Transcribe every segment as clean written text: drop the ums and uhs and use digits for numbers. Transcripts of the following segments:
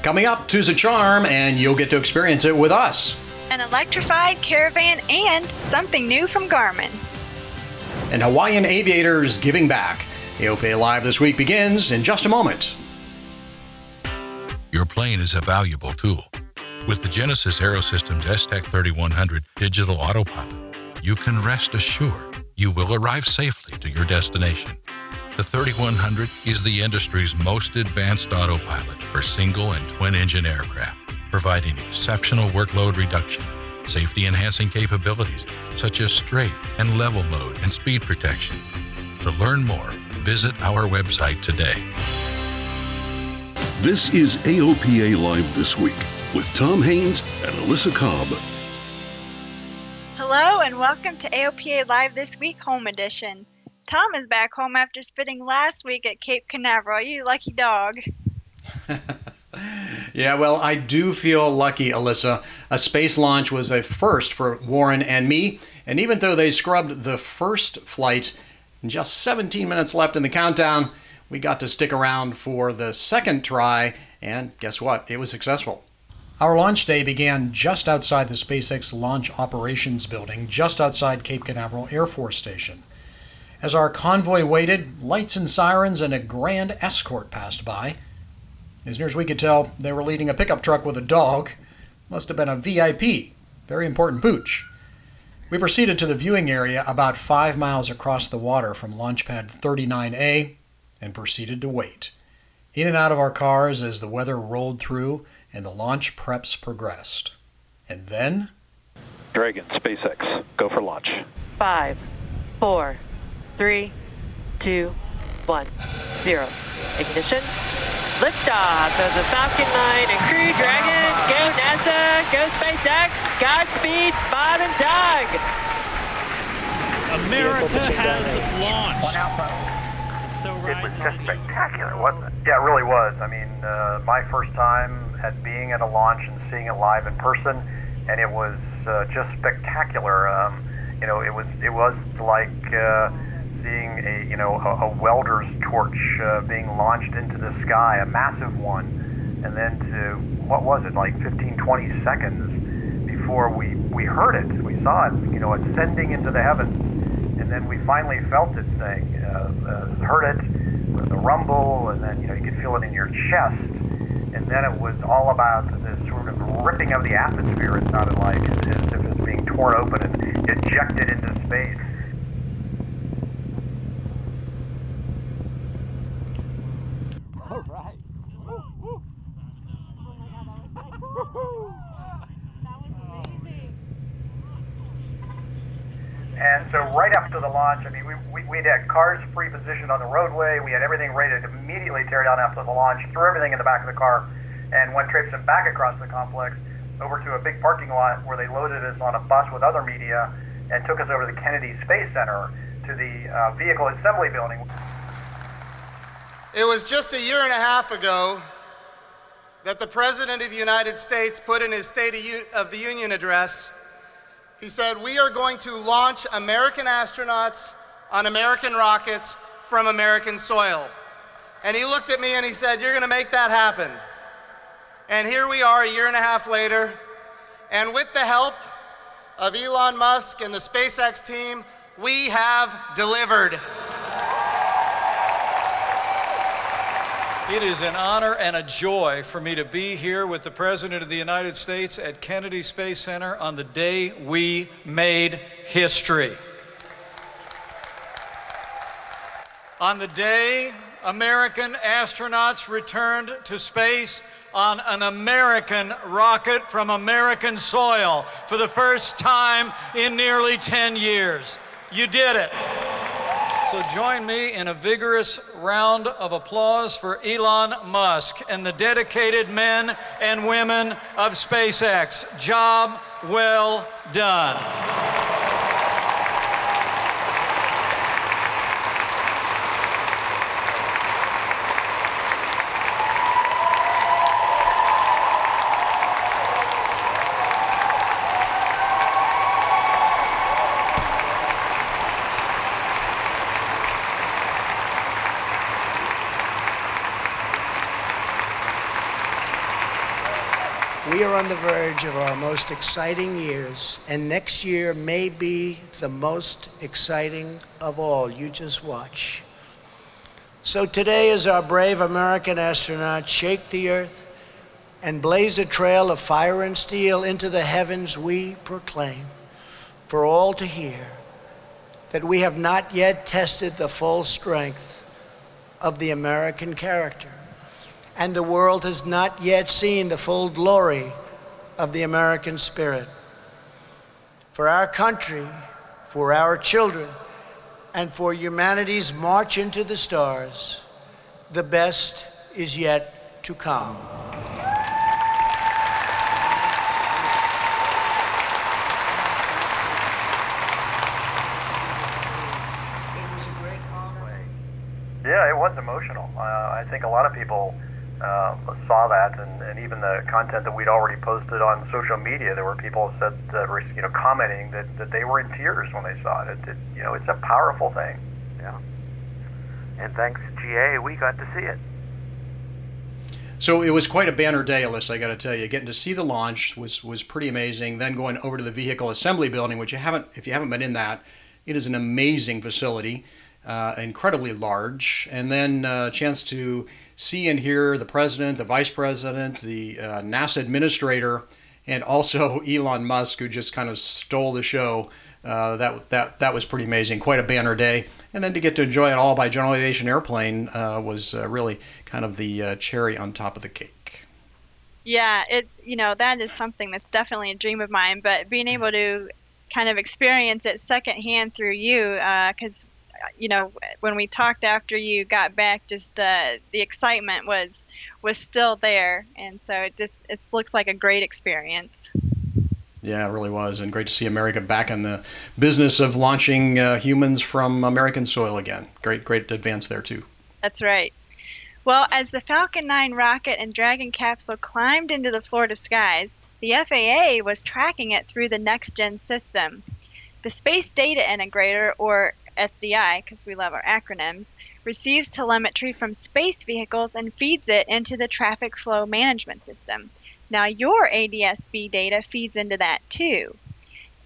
Coming up, Two's a Charm, and you'll get to experience it with us. An electrified caravan and something new from Garmin. And Hawaiian aviators giving back. AOPA Live this week begins in just a moment. Your plane is a valuable tool. With the Genesis Aerosystems S-Tech 3100 digital autopilot, you can rest assured you will arrive safely to your destination. The 3100 is the industry's most advanced autopilot for single and twin-engine aircraft, providing exceptional workload reduction, safety-enhancing capabilities such as straight and level mode and speed protection. To learn more, visit our website today. This is AOPA Live This Week with Tom Haines and Alyssa Cobb. Hello and welcome to AOPA Live This Week Home Edition. Tom is back home after spending last week at Cape Canaveral. You lucky dog. Yeah, well, I do feel lucky, Alyssa. A space launch was a first for Warren and me, and even though they scrubbed the first flight, just 17 minutes left in the countdown, we got to stick around for the second try, and guess what? It was successful. Our launch day began just outside the SpaceX Launch Operations Building, just outside Cape Canaveral Air Force Station. As our convoy waited, lights and sirens and a grand escort passed by. As near as we could tell, they were leading a pickup truck with a dog. Must have been a VIP, very important pooch. We proceeded to the viewing area about 5 miles across the water from Launch Pad 39A and proceeded to wait. In and out of our cars as the weather rolled through and the launch preps progressed. And then... Dragon, SpaceX, go for launch. 5, 4, 3, 2, 1, 0. Ignition. Liftoff of the Falcon 9 and Crew Dragon. Go NASA, go SpaceX, Godspeed, Bob and Doug. America has launched. It was just spectacular, wasn't it? Yeah, it really was. I mean, my first time at being at a launch and seeing it live in person, and it was just spectacular. It was like seeing a welder's torch being launched into the sky, a massive one, and then to, what was it, like 15, 20 seconds before we heard it, we saw it, ascending into the heavens, and then we finally felt this thing, heard it, the rumble, and then, you could feel it in your chest, and then it was all about this sort of ripping of the atmosphere, it sounded like, as if it was being torn open and ejected into space. All right. Woo, woo. That was amazing. And so right after the launch, I mean, we had cars pre-positioned on the roadway. We had everything ready to immediately tear down after the launch, threw everything in the back of the car, and went traipsing back across the complex over to a big parking lot where they loaded us on a bus with other media and took us over to the Kennedy Space Center to the vehicle assembly building. It was just a year and a half ago that the President of the United States put in his State of the Union address, he said, "We are going to launch American astronauts on American rockets from American soil." And he looked at me and he said, "You're going to make that happen." And here we are a year and a half later, and with the help of Elon Musk and the SpaceX team, we have delivered. It is an honor and a joy for me to be here with the President of the United States at Kennedy Space Center on the day we made history. On the day American astronauts returned to space on an American rocket from American soil for the first time in nearly 10 years. You did it. So join me in a vigorous round of applause for Elon Musk and the dedicated men and women of SpaceX. Job well done. We are on the verge of our most exciting years, and next year may be the most exciting of all. You just watch. So today, as our brave American astronauts shake the Earth and blaze a trail of fire and steel into the heavens, we proclaim for all to hear that we have not yet tested the full strength of the American character, and the world has not yet seen the full glory of the American spirit. For our country, for our children, and for humanity's march into the stars, the best is yet to come. Yeah, it was emotional. I think a lot of people saw that, and even the content that we'd already posted on social media. There were people said, commenting that they were in tears when they saw it. It's a powerful thing. Yeah. And thanks to GA, we got to see it. So it was quite a banner day, Alyssa, I got to tell you. Getting to see the launch was pretty amazing. Then going over to the Vehicle Assembly Building, which if you haven't been in that, it is an amazing facility. Incredibly large, and then a chance to see and hear the president, the vice president, the NASA administrator, and also Elon Musk, who just kind of stole the show. That was pretty amazing. Quite a banner day, and then to get to enjoy it all by General Aviation Airplane was really kind of the cherry on top of the cake. Yeah, that is something that's definitely a dream of mine. But being able to kind of experience it secondhand through you, because when we talked after you got back, just the excitement was still there, and so it looks like a great experience. Yeah, it really was, and great to see America back in the business of launching humans from American soil again. Great advance there too. That's right. Well, as the Falcon 9 rocket and Dragon capsule climbed into the Florida skies, the FAA was tracking it through the Next Gen system. The Space Data Integrator, or SDI, because we love our acronyms, receives telemetry from space vehicles and feeds it into the Traffic Flow Management System. Now your ADS-B data feeds into that too.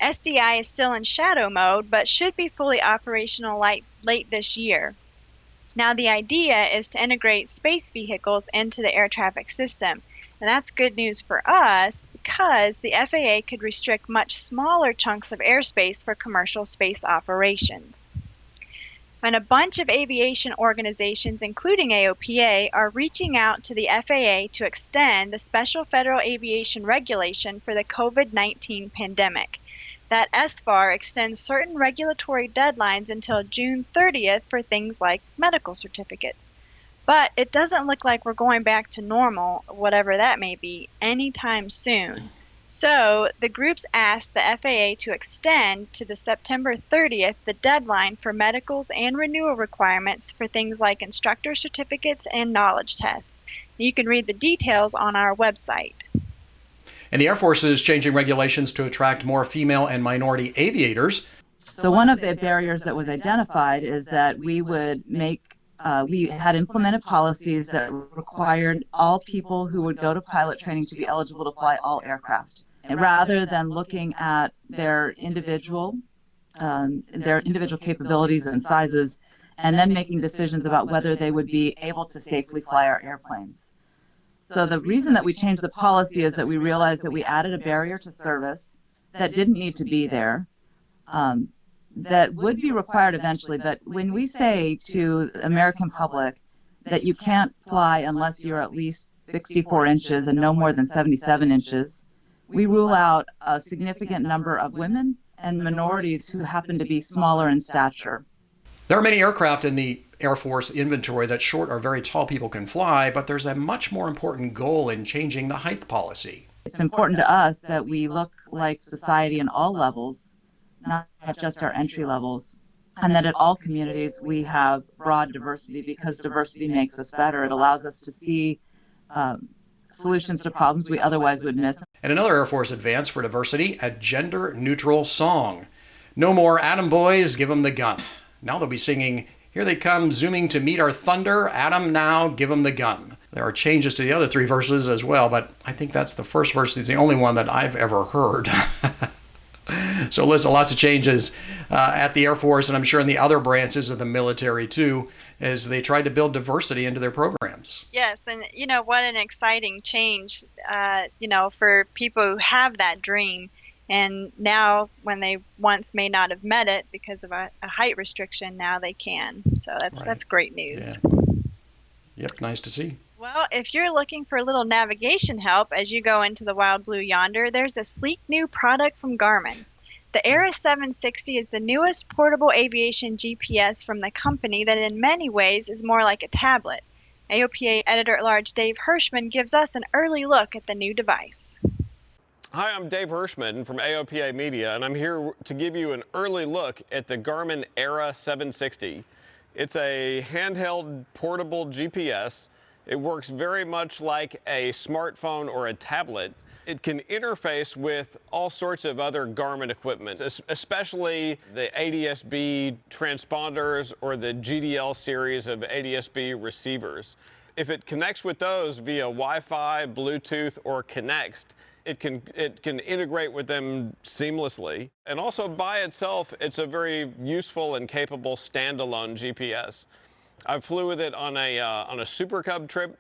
SDI is still in shadow mode, but should be fully operational late this year. Now the idea is to integrate space vehicles into the air traffic system. And that's good news for us because the FAA could restrict much smaller chunks of airspace for commercial space operations. And a bunch of aviation organizations, including AOPA, are reaching out to the FAA to extend the Special Federal Aviation Regulation for the COVID-19 pandemic. That SFAR extends certain regulatory deadlines until June 30th for things like medical certificates. But it doesn't look like we're going back to normal, whatever that may be, anytime soon. So the groups asked the FAA to extend to the September 30th the deadline for medicals and renewal requirements for things like instructor certificates and knowledge tests. You can read the details on our website. And the Air Force is changing regulations to attract more female and minority aviators. So one of the barriers that was identified is that we would we had implemented policies that required all people who would go to pilot training to be eligible to fly all aircraft. And rather than looking at their individual capabilities and sizes, and then making decisions about whether they would be able to safely fly our airplanes. So the reason that we changed the policy is that we realized that we added a barrier to service that didn't need to be there. That would be required eventually, but when we say to the American public that you can't fly unless you're at least 64 inches and no more than 77 inches, we rule out a significant number of women and minorities who happen to be smaller in stature. There are many aircraft in the Air Force inventory that short or very tall people can fly, but there's a much more important goal in changing the height policy. It's important to us that we look like society in all levels, not just our entry levels, and that at all communities we have broad diversity, because diversity makes us better. It allows us to see solutions to problems we otherwise would miss. And another Air Force advance for diversity, a gender-neutral song. No more Atom Boys, give 'em the gun. Now they'll be singing, Here They Come, Zooming to Meet Our Thunder, Atom Now, Give 'em the Gun. There are changes to the other 3 verses as well, but I think that's the first verse. It's the only one that I've ever heard. So, Alyssa, lots of changes at the Air Force, and I'm sure in the other branches of the military too, as they try to build diversity into their programs. Yes, and what an exciting change, for people who have that dream. And now when they once may not have met it because of a height restriction, now they can. So that's great news. Yeah. Yep, nice to see. Well, if you're looking for a little navigation help as you go into the wild blue yonder, there's a sleek new product from Garmin. The Era 760 is the newest portable aviation GPS from the company that in many ways is more like a tablet. AOPA Editor-at-Large Dave Hirschman gives us an early look at the new device. Hi, I'm Dave Hirschman from AOPA Media, and I'm here to give you an early look at the Garmin Era 760. It's a handheld portable GPS. It works very much like a smartphone or a tablet. It can interface with all sorts of other Garmin equipment, especially the ADS-B transponders or the GDL series of ADS-B receivers. If it connects with those via Wi-Fi, Bluetooth, or Connext, it can integrate with them seamlessly. And also by itself, it's a very useful and capable standalone GPS. I flew with it on a Super Cub trip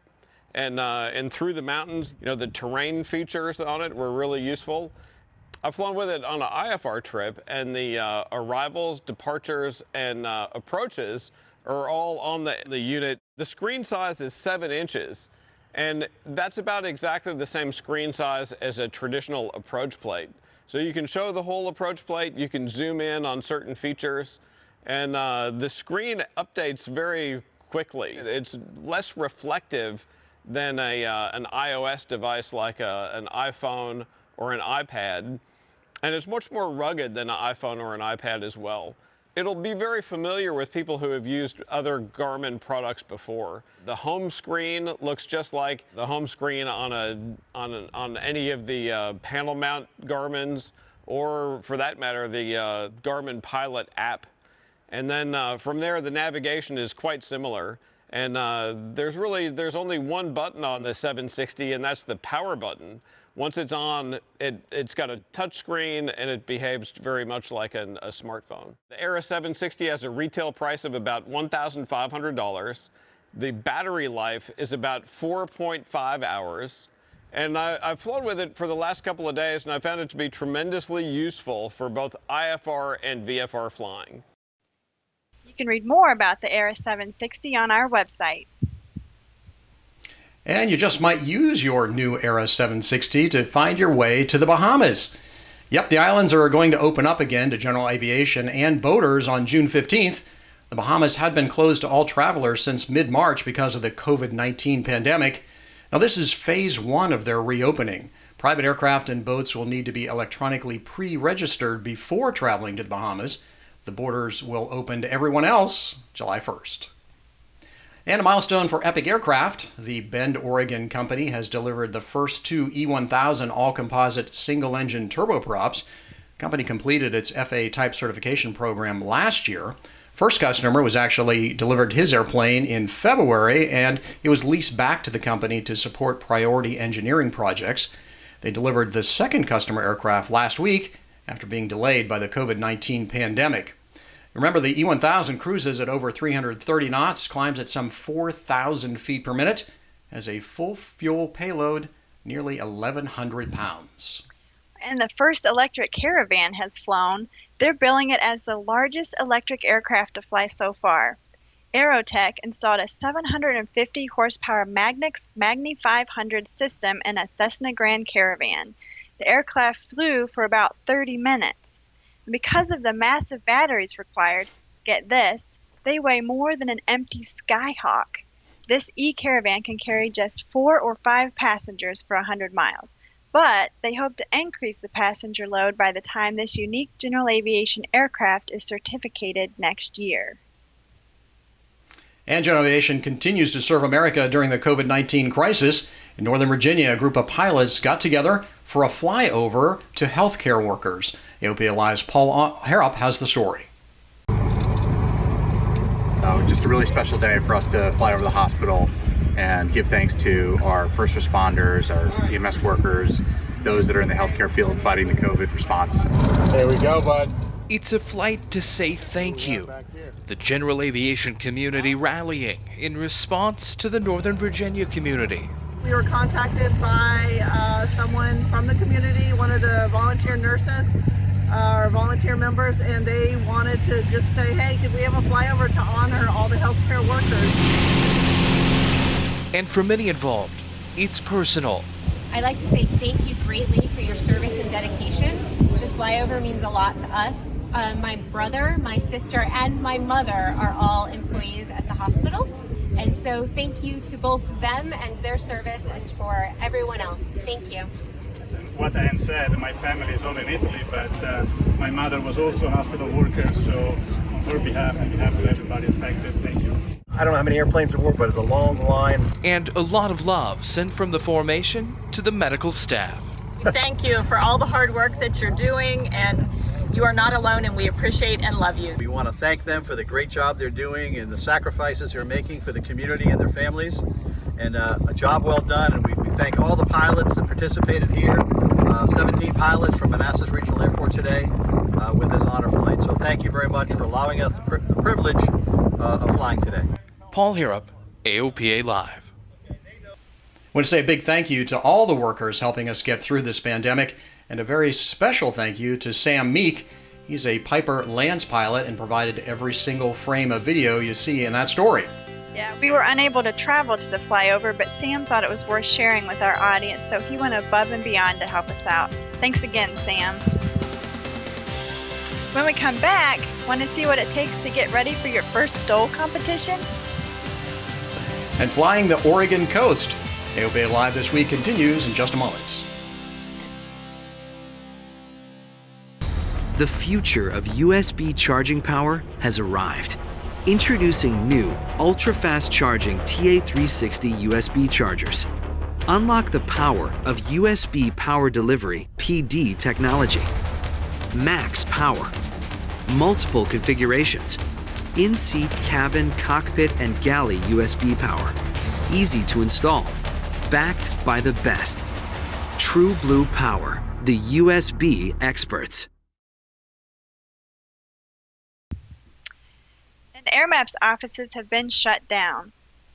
and through the mountains. The terrain features on it were really useful. I've flown with it on an IFR trip, and the arrivals, departures, and approaches are all on the unit. The screen size is 7 inches. And that's about exactly the same screen size as a traditional approach plate. So you can show the whole approach plate, you can zoom in on certain features, and the screen updates very quickly. It's less reflective than an iOS device like an iPhone or an iPad, and it's much more rugged than an iPhone or an iPad as well. It'll be very familiar with people who have used other Garmin products before. The home screen looks just like the home screen on any of the panel mount Garmins, or for that matter, the Garmin Pilot app. And then from there, the navigation is quite similar. And there's only one button on the 760, and that's the power button. Once it's on, it's got a touch screen, and it behaves very much like a smartphone. The Era 760 has a retail price of about $1,500. The battery life is about 4.5 hours. And I've flown with it for the last couple of days, and I found it to be tremendously useful for both IFR and VFR flying. You can read more about the Era 760 on our website. And you just might use your new Era 760 to find your way to the Bahamas. Yep, the islands are going to open up again to general aviation and boaters on June 15th. The Bahamas had been closed to all travelers since mid-March because of the COVID-19 pandemic. Now, this is phase 1 of their reopening. Private aircraft and boats will need to be electronically pre-registered before traveling to the Bahamas. The borders will open to everyone else July 1st. And a milestone for Epic Aircraft. The Bend, Oregon company has delivered the first 2 E1000 all-composite single-engine turboprops. The company completed its FAA type certification program last year. First customer was actually delivered his airplane in February, and it was leased back to the company to support priority engineering projects. They delivered the second customer aircraft last week after being delayed by the COVID-19 pandemic. Remember, the E1000 cruises at over 330 knots, climbs at some 4,000 feet per minute, has a full fuel payload, nearly 1,100 pounds. And the first electric Caravan has flown. They're billing it as the largest electric aircraft to fly so far. Aerotech installed a 750 horsepower Magni 500 system in a Cessna Grand Caravan. The aircraft flew for about 30 minutes. Because of the massive batteries required, get this, they weigh more than an empty Skyhawk. This e-Caravan can carry just 4 or 5 passengers for 100 miles, but they hope to increase the passenger load by the time this unique general aviation aircraft is certificated next year. And General Aviation continues to serve America during the COVID-19 crisis. In Northern Virginia, a group of pilots got together for a flyover to healthcare workers. AOPA Live's Paul Harrop has the story. Just a really special day for us to fly over the hospital and give thanks to our first responders, our EMS workers, those that are in the healthcare field fighting the COVID response. There we go, bud. It's a flight to say thank you. The general aviation community rallying in response to the Northern Virginia community. We were contacted by someone from the community, one of the volunteer nurses, or volunteer members, and they wanted to just say, hey, could we have a flyover to honor all the healthcare workers? And for many involved, it's personal. I'd like to say thank you greatly for your service and dedication. This flyover means a lot to us. My brother, my sister, and my mother are all employees at the hospital. And so thank you to both them and their service, and for everyone else. Thank you. What I had said, my family is all in Italy, but my mother was also a hospital worker, so on her behalf and behalf of everybody affected, thank you. I don't know how many airplanes there were, but it's a long line. And a lot of love sent from the formation to the medical staff. Thank you for all the hard work that you're doing, and you are not alone, and we appreciate and love you. We want to thank them for the great job they're doing and the sacrifices they're making for the community and their families. And a job well done, and we thank all the pilots that participated here. 17 pilots from Manassas Regional Airport today with this honor flight. So thank you very much for allowing us the privilege of flying today. Paul Harrop, AOPA Live. I want to say a big thank you to all the workers helping us get through this pandemic, and a very special thank you to Sam Meek. He's a Piper Lance pilot and provided every single frame of video you see in that story. Yeah, we were unable to travel to the flyover, but Sam thought it was worth sharing with our audience, so he went above and beyond to help us out. Thanks again, Sam. When we come back, want to see what it takes to get ready for your first STOL competition? And flying the Oregon coast. AOPA Live this week continues in just a moment. The future of USB charging power has arrived. Introducing new, ultra-fast charging TA360 USB chargers. Unlock the power of USB Power Delivery PD technology. Max power. Multiple configurations. In-seat cabin, cockpit, and galley USB power. Easy to install. Backed by the best. True Blue Power, the USB experts. And AirMap's offices have been shut down,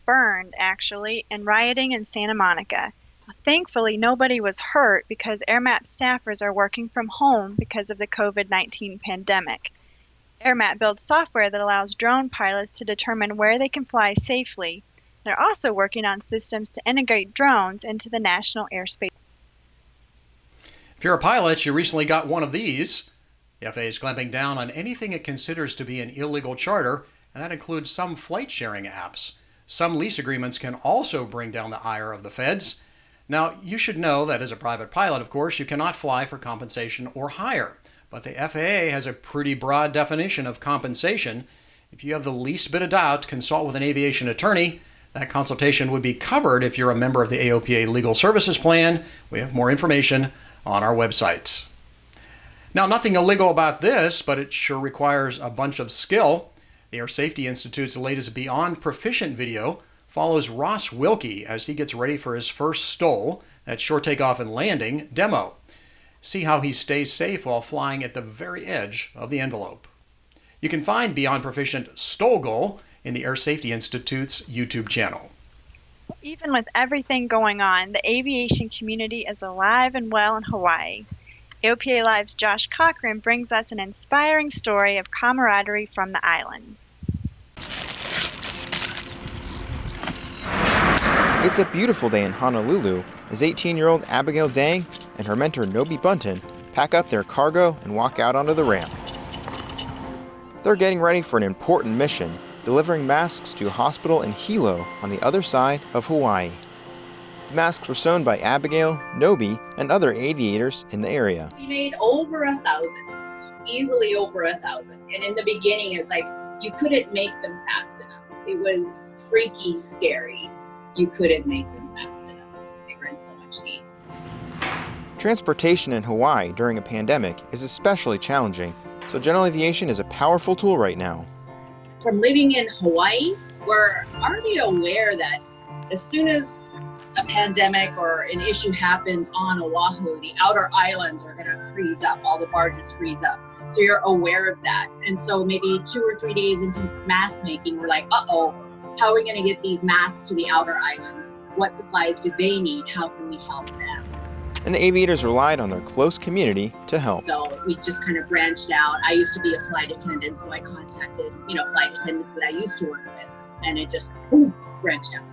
burned actually, and rioting in Santa Monica. Thankfully, nobody was hurt because AirMap staffers are working from home because of the COVID-19 pandemic. AirMap builds software that allows drone pilots to determine where they can fly safely. They're also working on systems to integrate drones into the National Airspace. If you're a pilot, you recently got one of these. The FAA is clamping down on anything it considers to be an illegal charter, and that includes some flight sharing apps. Some lease agreements can also bring down the ire of the feds. Now, you should know that as a private pilot, of course, you cannot fly for compensation or hire. But the FAA has a pretty broad definition of compensation. If you have the least bit of doubt, consult with an aviation attorney. That consultation would be covered if you're a member of the AOPA Legal Services Plan. We have more information on our website. Now, nothing illegal about this, but it sure requires a bunch of skill. The Air Safety Institute's latest Beyond Proficient video follows Ross Wilkie as he gets ready for his first STOL, that's short takeoff and landing, demo. See how he stays safe while flying at the very edge of the envelope. You can find Beyond Proficient STOL Goal in the Air Safety Institute's YouTube channel. Even with everything going on, the aviation community is alive and well in Hawaii. AOPA Live's Josh Cochran brings us an inspiring story of camaraderie from the islands. It's a beautiful day in Honolulu as 18-year-old Abigail Dang and her mentor Nobi Bunton pack up their cargo and walk out onto the ramp. They're getting ready for an important mission, delivering masks to a hospital in Hilo on the other side of Hawaii. The masks were sewn by Abigail, Nobi, and other aviators in the area. We made over 1,000, easily over 1,000. And in the beginning, it's like you couldn't make them fast enough. It was freaky, scary. You couldn't make them fast enough. They were in so much need. Transportation in Hawaii during a pandemic is especially challenging, so general aviation is a powerful tool right now. From living in Hawaii, we're already aware that As soon as a pandemic or an issue happens on Oahu, the outer islands are going to freeze up, all the barges freeze up. So you're aware of that. And so maybe 2 or 3 days into mask making, we're like, uh-oh, how are we going to get these masks to the outer islands? What supplies do they need? How can we help them? And the aviators relied on their close community to help. So we just kind of branched out. I used to be a flight attendant, so I contacted, flight attendants that I used to work with, and it just, branched out.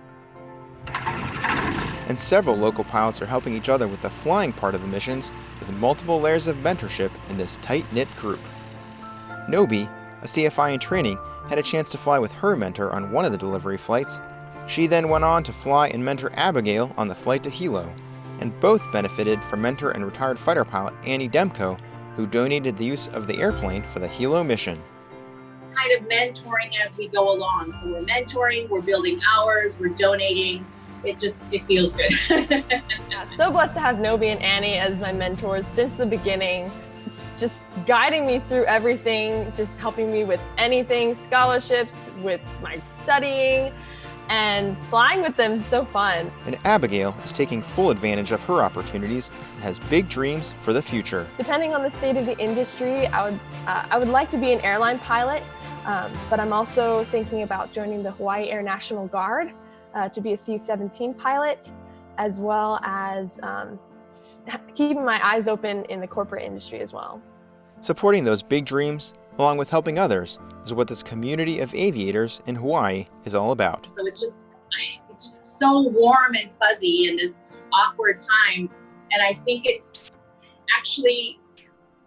And several local pilots are helping each other with the flying part of the missions with multiple layers of mentorship in this tight-knit group. Nobi, a CFI in training, had a chance to fly with her mentor on one of the delivery flights. She then went on to fly and mentor Abigail on the flight to Hilo, and both benefited from mentor and retired fighter pilot Annie Demko, who donated the use of the airplane for the Hilo mission. It's kind of mentoring as we go along. So we're mentoring, we're building hours, we're donating. It feels good. Yeah, so blessed to have Nobi and Annie as my mentors since the beginning. It's just guiding me through everything, just helping me with anything, scholarships, with my studying, and flying with them is so fun. And Abigail is taking full advantage of her opportunities and has big dreams for the future. Depending on the state of the industry, I would like to be an airline pilot, but I'm also thinking about joining the Hawaii Air National Guard to be a C-17 pilot, as well as keeping my eyes open in the corporate industry as well. Supporting those big dreams, along with helping others, is what this community of aviators in Hawaii is all about. So it's just so warm and fuzzy in this awkward time. And I think it's actually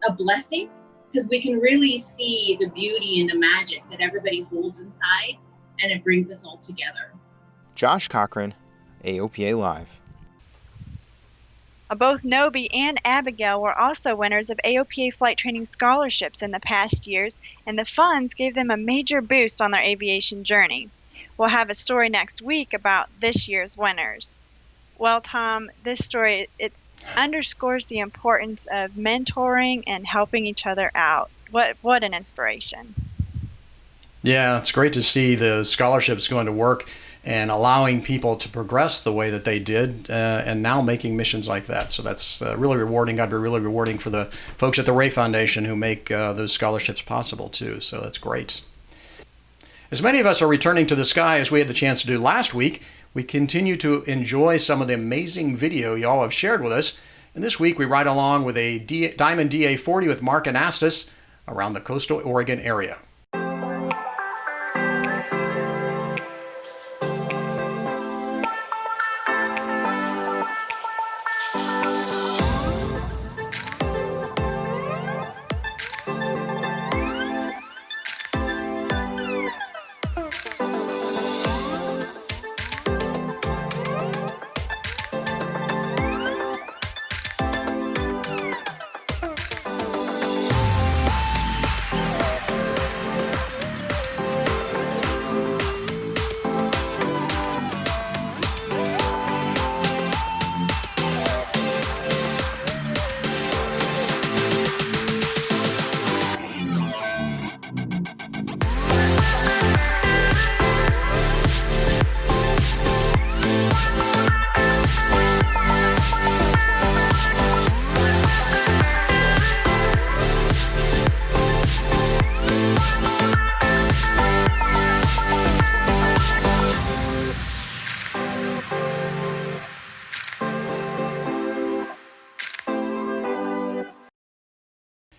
a blessing because we can really see the beauty and the magic that everybody holds inside, and it brings us all together. Josh Cochran, AOPA Live. Both Nobi and Abigail were also winners of AOPA flight training scholarships in the past years, and the funds gave them a major boost on their aviation journey. We'll have a story next week about this year's winners. Well, Tom, this story, it underscores the importance of mentoring and helping each other out. What an inspiration. Yeah, it's great to see the scholarships going to work and allowing people to progress the way that they did, and now making missions like that. So that's really rewarding. Got to be really rewarding for the folks at the Ray Foundation who make those scholarships possible too. So that's great. As many of us are returning to the sky as we had the chance to do last week, we continue to enjoy some of the amazing video y'all have shared with us. And this week we ride along with a Diamond DA-40 with Mark Anastas around the coastal Oregon area.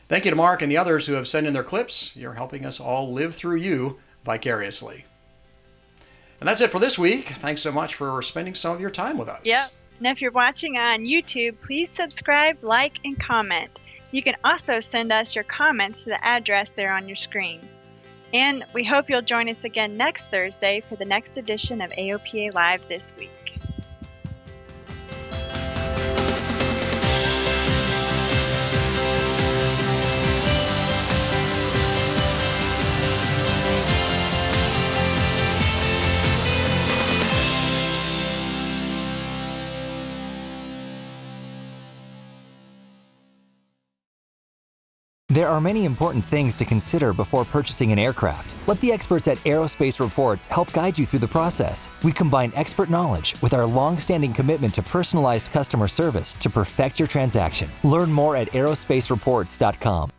Thank you to Mark and the others who have sent in their clips. You're helping us all live through you vicariously. And that's it for this week. Thanks so much for spending some of your time with us. Yep. And if you're watching on YouTube, please subscribe, like, and comment. You can also send us your comments to the address there on your screen. And we hope you'll join us again next Thursday for the next edition of AOPA Live This Week. There are many important things to consider before purchasing an aircraft. Let the experts at Aerospace Reports help guide you through the process. We combine expert knowledge with our long-standing commitment to personalized customer service to perfect your transaction. Learn more at aerospacereports.com.